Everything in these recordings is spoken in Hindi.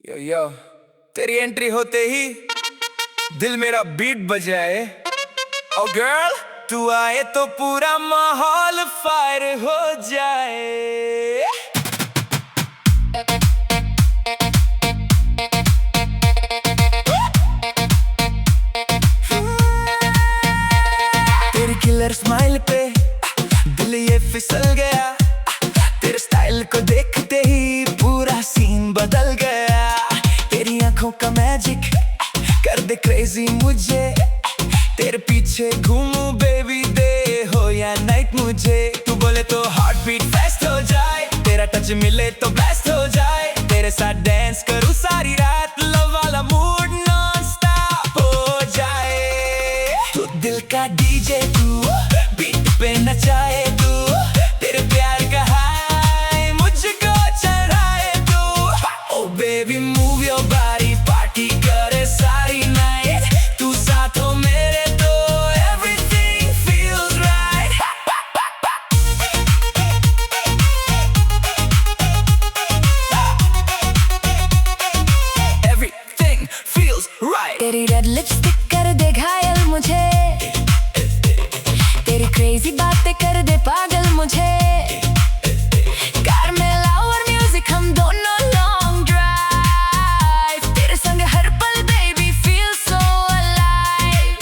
यो यो तेरी एंट्री होते ही दिल मेरा बीट बजाए। ओ गर्ल तू आए तो पूरा माहौल फायर हो जाए। तेरी किलर स्माइल पे दिल ये फिसल गया। तेरे स्टाइल को देखते ही पूरा सीन बदल गया। तेरी आंखों का मैजिक कर दे क्रेजी मुझे। तेरे पीछे घूमूं बेबी डे हो या नाइट मुझे। तू बोले तो हार्ट बीट फास्ट हो जाए। तेरा टच मिले तो बेस्ट हो जाए। तेरे साथ डांस करूं सारी रात। लव वाला मूड नॉन स्टॉप हो जाए। तू दिल का डीजे तू बीट पे नचाए तू। तेरे प्यार का हाई मुझको चढ़ाए तू। Oh baby move your body party करे सारी नाइट। तू साथ हो मेरे तो everything feels right. Everything feels right. तेरी रेड लिपस्टिक कर दे घायल मुझे। तेरी क्रेजी बातें कर दे पागल मुझे। कार में लाउड म्यूजिक हम दोनों लॉन्ग ड्राइव। तेरे संग हर पल बेबी फील सो अलाइव।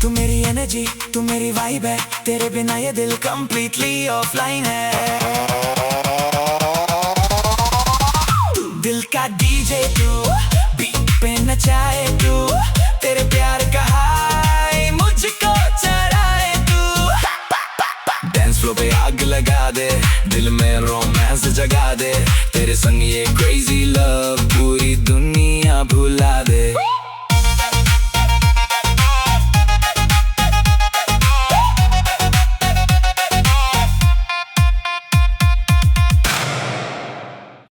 तू मेरी एनर्जी तू मेरी वाइब है। तेरे बिना ये दिल कंप्लीटली ऑफलाइन है। तू दिल का डीजे तू बीट पे नचाए तू। तेरे प्यार का हाई मुझको चढ़ाए तू। डांस फ्लोर पे आग लगा दे। दिल में रोमांस जगा दे। तेरे संग ये क्रेजी